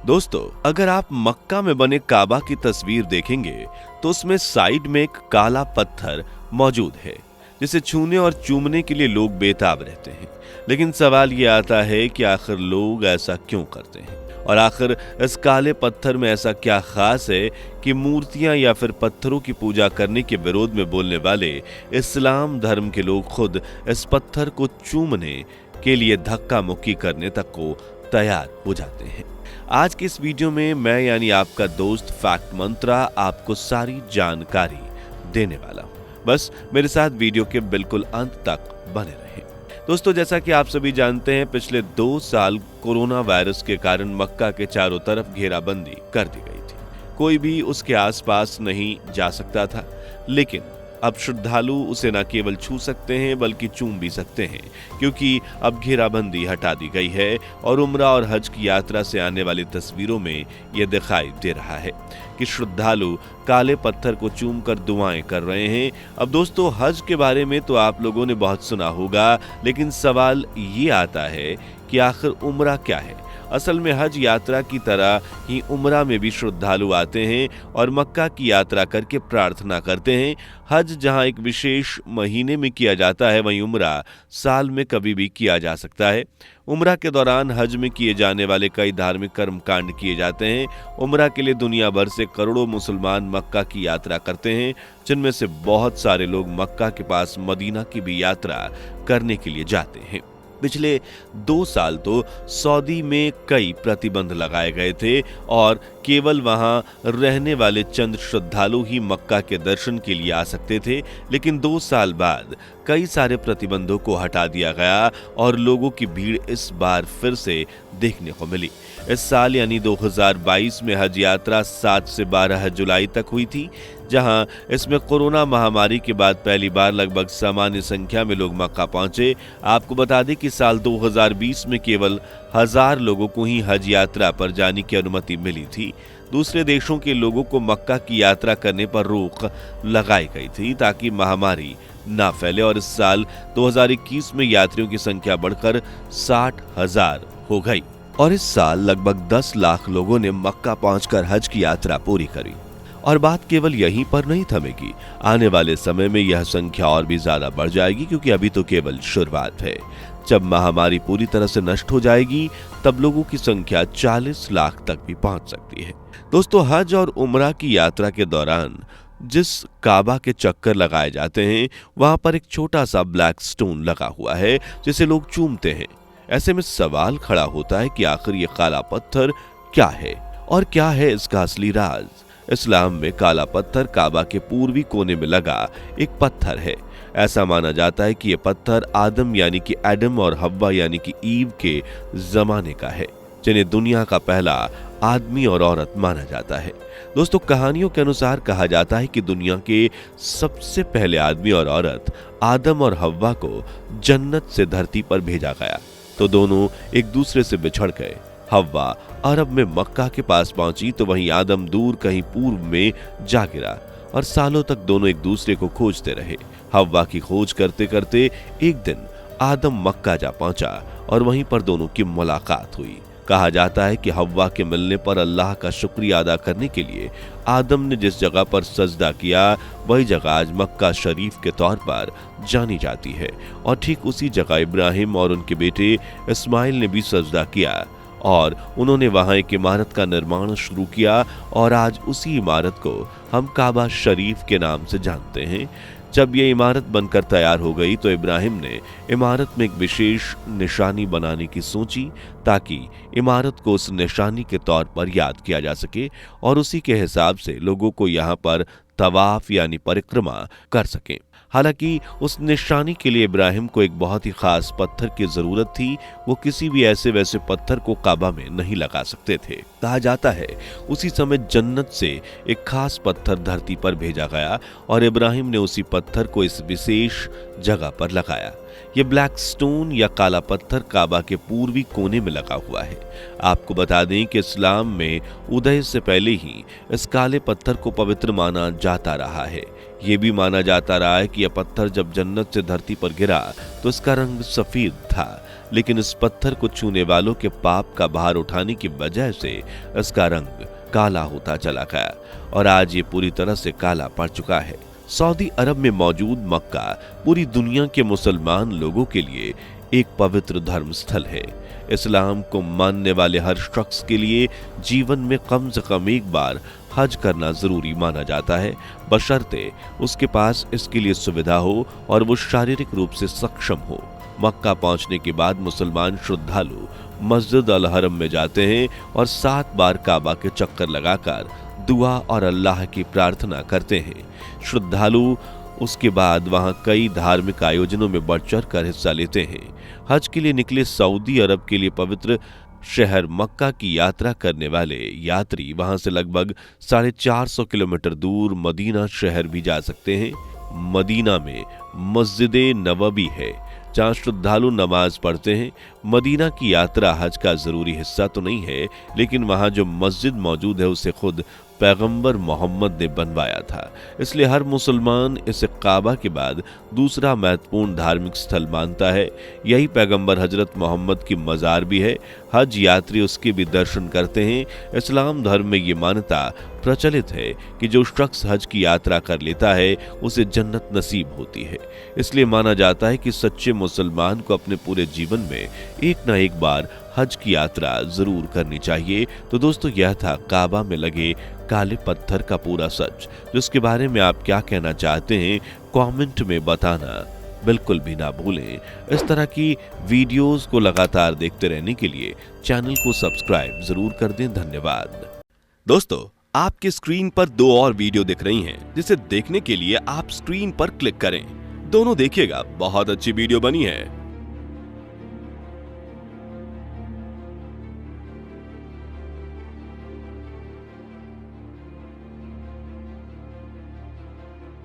दोस्तों, अगर आप मक्का में बने काबा की तस्वीर देखेंगे तो उसमें साइड में एक काला पत्थर मौजूद है जिसे छूने और चूमने के लिए लोग बेताब रहते हैं। लेकिन सवाल ये आता है कि आखिर लोग ऐसा क्यों करते हैं और आखिर इस काले पत्थर में ऐसा क्या खास है कि मूर्तियां या फिर पत्थरों की पूजा करने के विरोध में बोलने वाले इस्लाम धर्म के लोग खुद इस पत्थर को चूमने के लिए धक्का मुक्की करने तक को तैयार हो जाते हैं। आज की इस वीडियो में मैं यानी आपका दोस्त फैक्ट मंत्रा आपको सारी जानकारी देने वाला हूं। बस मेरे साथ वीडियो के बिल्कुल अंत तक बने रहें। दोस्तों, जैसा कि आप सभी जानते हैं, पिछले 2 साल कोरोना वायरस के कारण मक्का के चारों तरफ घेराबंदी कर दी गई थी। कोई भी उसके आसपास नहीं जा सकता था, लेकिन अब श्रद्धालु उसे न केवल छू सकते हैं बल्कि चूम भी सकते हैं, क्योंकि अब घेराबंदी हटा दी गई है और उम्रा और हज की यात्रा से आने वाली तस्वीरों में यह दिखाई दे रहा है कि श्रद्धालु काले पत्थर को चूम कर दुआएं कर रहे हैं। अब दोस्तों, हज के बारे में तो आप लोगों ने बहुत सुना होगा, लेकिन सवाल ये आता है कि आखिर उम्रा क्या है। असल में हज यात्रा की तरह ही उम्रा में भी श्रद्धालु आते हैं और मक्का की यात्रा करके प्रार्थना करते हैं। हज जहां एक विशेष महीने में किया जाता है, वहीं उम्रा साल में कभी भी किया जा सकता है। उम्रा के दौरान हज में किए जाने वाले कई धार्मिक कर्मकांड किए जाते हैं। उम्रा के लिए दुनिया भर से करोड़ों मुसलमान मक्का की यात्रा करते हैं, जिनमें से बहुत सारे लोग मक्का के पास मदीना की भी यात्रा करने के लिए जाते हैं। पिछले 2 साल तो सऊदी में कई प्रतिबंध लगाए गए थे और केवल वहां रहने वाले चंद श्रद्धालु ही मक्का के दर्शन के लिए आ सकते थे। लेकिन 2 साल बाद कई सारे प्रतिबंधों को हटा दिया गया और लोगों की भीड़ इस बार फिर से देखने को मिली। इस साल यानी 2022 में हज यात्रा 7 से 12 जुलाई तक हुई थी, जहां इसमें कोरोना महामारी के बाद पहली बार लगभग सामान्य संख्या में लोग मक्का पहुंचे। आपको बता दें कि साल 2020 में केवल 1000 लोगों को ही हज यात्रा पर जाने की अनुमति मिली थी। दूसरे देशों के लोगों को मक्का की यात्रा करने पर रोक लगाई गई थी ताकि महामारी ना फैले, और इस साल 2021 में यात्रियों की संख्या बढ़कर 60,000 हो गई और इस साल लगभग 10 लाख लोगों ने मक्का पहुंचकर हज की यात्रा पूरी करी। और बात केवल यहीं पर नहीं थमेगी, आने वाले समय में यह संख्या और भी ज्यादा बढ़ जाएगी, क्योंकि अभी तो केवल शुरुआत है। जब महामारी पूरी तरह से नष्ट हो जाएगी तब लोगों की संख्या 40 लाख तक भी पहुंच सकती है। दोस्तों, हज और उम्रा की यात्रा के दौरान जिस काबा के चक्कर लगाए जाते हैं, वहां पर एक छोटा सा ब्लैक स्टोन लगा हुआ है जिसे लोग चूमते हैं। ऐसे में सवाल खड़ा होता है कि आखिर ये काला पत्थर क्या है और क्या है इसका असली राज। इस्लाम में काला पत्थर काबा के पूर्वी कोने में लगा एक पत्थर है। ऐसा माना जाता है कि यह पत्थर आदम यानी कि एडम और हव्वा यानी कि ईव के जमाने का है, जिन्हें दुनिया का पहला आदमी और औरत माना जाता है। दोस्तों, कहानियों के अनुसार कहा जाता है कि दुनिया के सबसे पहले आदमी और औरत आदम और हव्वा को जन्नत से धरती पर भेजा गया तो दोनों एक दूसरे से बिछड़ गए। हव्वा अरब में मक्का के पास पहुंची तो वहीं आदम दूर कहीं पूर्व में जा गिरा और सालों तक दोनों एक दूसरे को खोजते रहे। हव्वा की खोज करते करते एक दिन आदम मक्का जा पहुंचा और वहीं पर दोनों की मुलाकात हुई। कहा जाता है कि हव्वा के मिलने पर अल्लाह का शुक्रिया अदा करने के लिए आदम ने जिस जगह पर सजदा किया, वही जगह आज मक्का शरीफ के तौर पर जानी जाती है और ठीक उसी जगह इब्राहिम और उनके बेटे इस्माइल ने भी सजदा किया और उन्होंने वहां एक इमारत का निर्माण शुरू किया और आज उसी इमारत को हम काबा शरीफ के नाम से जानते हैं। जब ये इमारत बनकर तैयार हो गई तो इब्राहिम ने इमारत में एक विशेष निशानी बनाने की सोची ताकि इमारत को उस निशानी के तौर पर याद किया जा सके और उसी के हिसाब से लोगों को यहाँ पर तवाफ यानी परिक्रमा कर सकें। हालांकि उस निशानी के लिए इब्राहिम को एक बहुत ही खास पत्थर की जरूरत थी। वो किसी भी ऐसे वैसे पत्थर को काबा में नहीं लगा सकते थे। कहा जाता है उसी समय जन्नत से एक खास पत्थर धरती पर भेजा गया और इब्राहिम ने उसी पत्थर को इस विशेष जगह पर लगाया। ये ब्लैक स्टोन या काला पत्थर काबा के पूर्वी कोने में लगा हुआ है। आपको बता दें कि इस्लाम में उदय से पहले ही इस काले पत्थर को पवित्र माना जाता रहा है। ये भी माना जाता रहा है कि यह पत्थर जब जन्नत से धरती पर गिरा तो इसका रंग सफेद था, लेकिन इस पत्थर को छूने वालों के पाप का भार उठाने की वजह से इसका रंग काला होता चला गया और आज ये पूरी तरह से काला पड़ चुका है। सऊदी अरब में मौजूद मक्का पूरी दुनिया के मुसलमान लोगों के लिए एक पवित्र धर्म स्थल है। इस्लाम को मानने वाले हर शख्स के लिए जीवन में कम से कम एक बार हज करना जरूरी माना जाता है, बशर्ते उसके पास इसके लिए सुविधा हो और वो शारीरिक रूप से सक्षम हो। मक्का पहुंचने के बाद मुसलमान श्रद्धालु मस्जिद अल हरम में जाते हैं और 7 बार काबा के चक्कर लगाकर दुआ और अल्लाह की प्रार्थना करते हैं। श्रद्धालु उसके बाद वहां कई धार्मिक आयोजनों में बढ़ चढ़ कर हिस्सा लेते हैं। हज के लिए निकले सऊदी अरब के लिए पवित्र शहर मक्का की यात्रा करने वाले यात्री वहां से लगभग 450 किलोमीटर दूर मदीना शहर भी जा सकते हैं। मदीना में मस्जिद नबवी है जहां श्रद्धालु नमाज पढ़ते हैं। मदीना की यात्रा हज का जरूरी हिस्सा तो नहीं है, लेकिन वहां जो मस्जिद मौजूद है उसे खुद पैगंबर मोहम्मद ने बनवाया था, इसलिए हर मुसलमान इसे काबा के बाद दूसरा महत्वपूर्ण धार्मिक स्थल मानता है। यही पैगंबर हजरत मोहम्मद की मजार भी है। हज यात्री उसके भी दर्शन करते हैं। इस्लाम धर्म में ये मान्यता प्रचलित है कि जो शख्स हज की यात्रा कर लेता है उसे जन्नत नसीब होती है। इसलिए माना जाता है कि सच्चे मुसलमान को अपने पूरे जीवन में एक न एक बार हज की यात्रा जरूर करनी चाहिए। तो दोस्तों, यह था काबा में लगे काले पत्थर का पूरा सच, जिसके बारे में आप क्या कहना चाहते हैं कमेंट में बताना बिल्कुल भी ना भूलें। इस तरह की वीडियोस को लगातार देखते रहने के लिए चैनल को सब्सक्राइब जरूर कर दें। धन्यवाद। दोस्तों, आपके स्क्रीन पर 2 और वीडियो दिख रही हैं, जिसे देखने के लिए आप स्क्रीन पर क्लिक करें। दोनों देखिएगा, बहुत अच्छी वीडियो बनी है।